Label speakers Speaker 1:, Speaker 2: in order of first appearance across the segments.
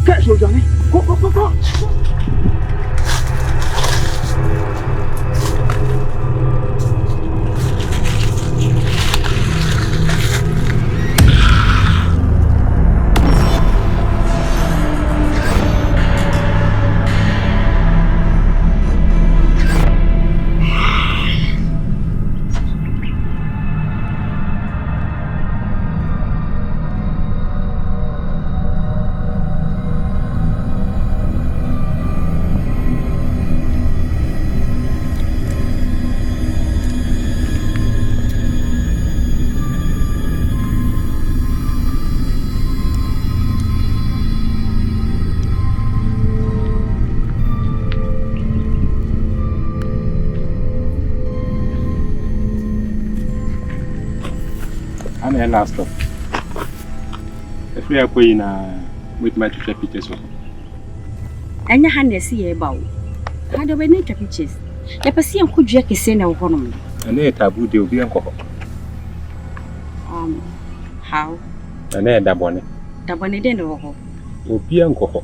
Speaker 1: Catch you, Johnny. Go.
Speaker 2: And last stop. If we are going with my two pictures.
Speaker 3: And your hand is here about. How do we need pictures? The person could jack is in our home.
Speaker 2: And a taboo deal be uncle.
Speaker 3: How?
Speaker 2: And then that one.
Speaker 3: That one didn't know.
Speaker 2: Will be uncle.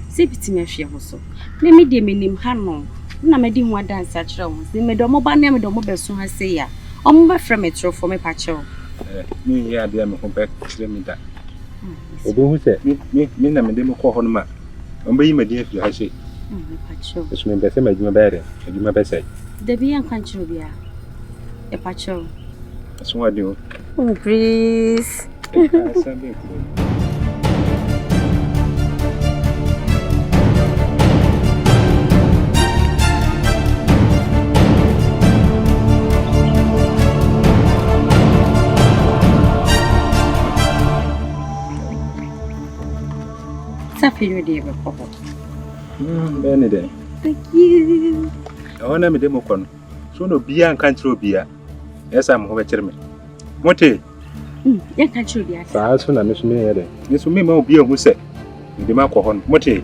Speaker 3: Say it's me a fear also. Let me deem him Hanon. No, I didn't want dance such wrongs. The Medomo Banam Domo soon has say ya. My friend metro for me patcho.
Speaker 2: Me here, dear, me compared to me that. Who said me, and them call on ma. Be my dear, I say. It's me better, my better, and you may best say.
Speaker 3: The being country be a patcho.
Speaker 2: That's what I do.
Speaker 3: Oh, please. Happy New Year, Papa.
Speaker 2: Benny.
Speaker 3: Thank you.
Speaker 2: I want to be democon. So no beer and country beer. Yes, I'm over German. What eh?
Speaker 3: Your country beer.
Speaker 2: So soon I miss me here. Yes, me more beer who said. The Marco Hon. What eh?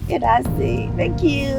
Speaker 3: Good, I see. Thank you.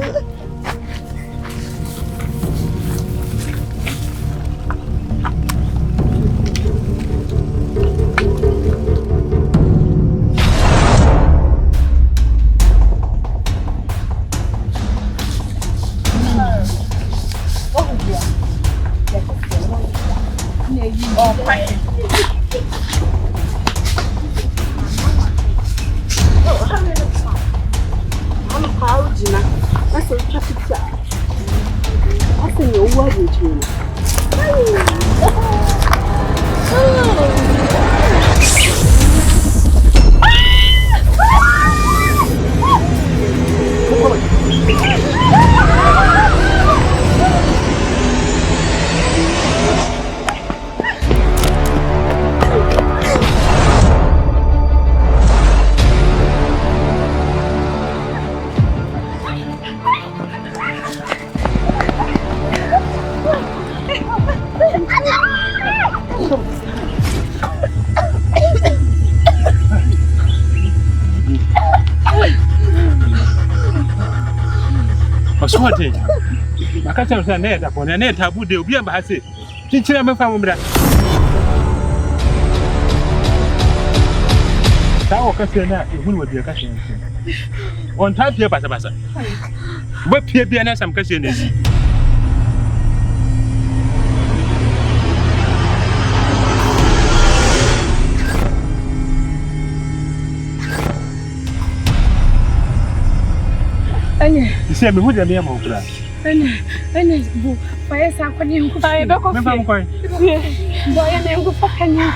Speaker 2: What day? I can't tell you upon a net taboo deal be about it. Teacher, I'm a family. That was a who would be a cashier. On type here, Bassa. But here be an some cashier is. You see, I'm a good name of glass.
Speaker 4: And book, fire, something who I back of my boy, and then go for Kenya.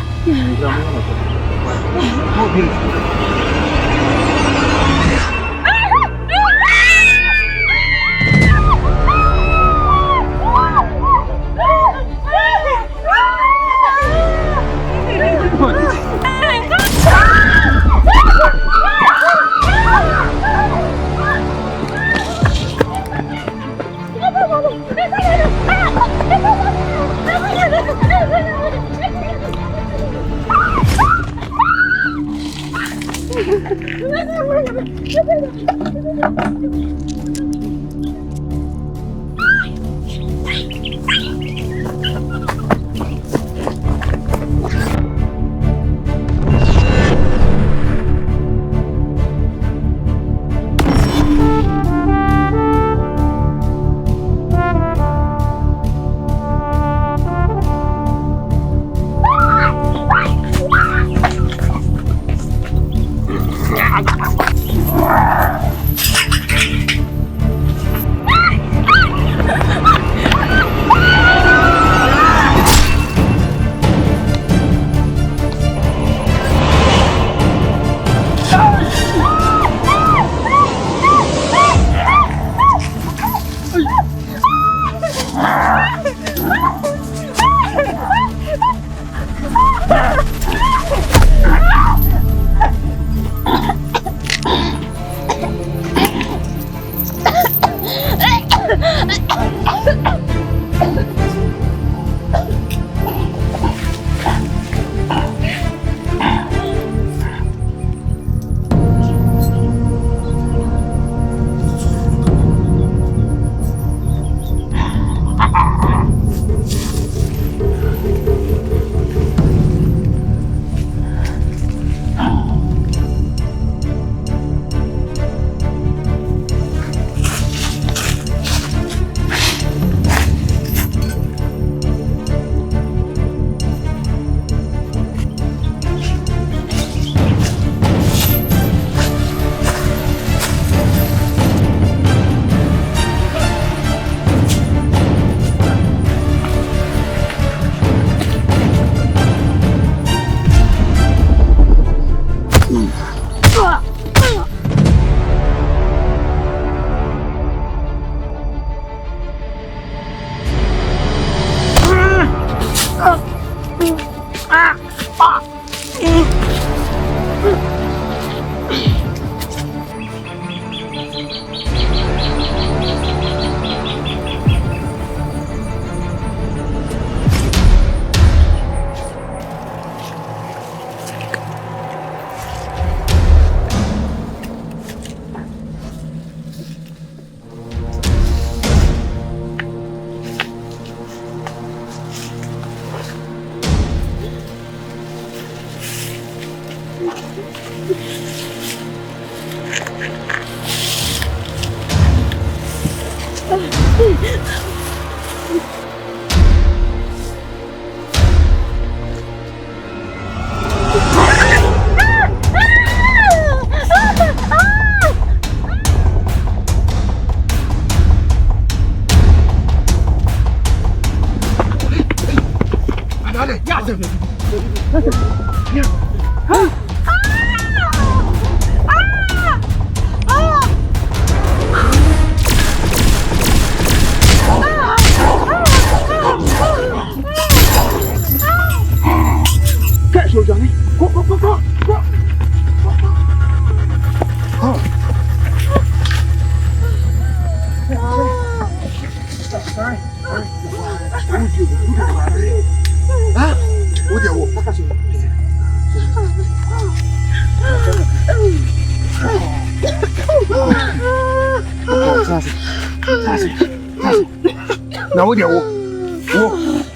Speaker 1: Na wo de wo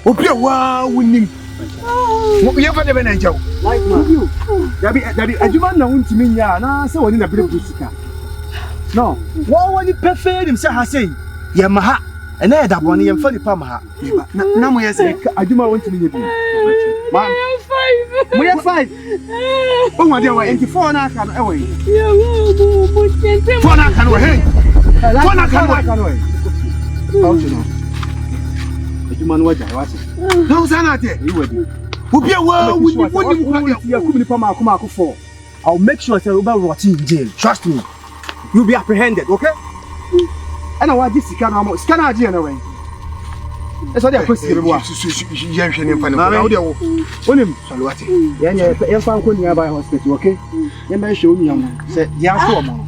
Speaker 1: obi wa wonim mo ye fa de be na njaw like man dabi aduma na wontimi nya na se woni na bere busika no wo woni perfect nim se ha sei ye ma ha ena ye dabone ye mfa nipa ma ha na mo ye se aduma wontimi nya bi man mo ye 5 o wa de wa 84 na aka no e wo yi ye wo mo 4 na aka no he 4 na aka no how you know man waja wase no sana te iwadi obi awa woni ya kumni pa ma for I'll make sure say over rot in jail trust me you'll be apprehended okay and I want this scan mo scan aje na wen eso dey kwesi be bo a ye hwe ne fa ne na wo dey wo onim salwati ye fa nko ni aba hospital okay ye ma hwe oni am say ya so mo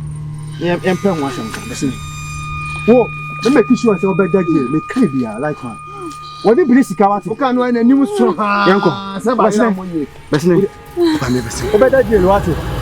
Speaker 1: ye empe ho asem ka be se wo make sure say obeda je me kai bia like man woni biri sika wate o kan no na nim so ha
Speaker 2: yanko
Speaker 1: se ba ila monye
Speaker 2: besne
Speaker 1: obeda je lo wate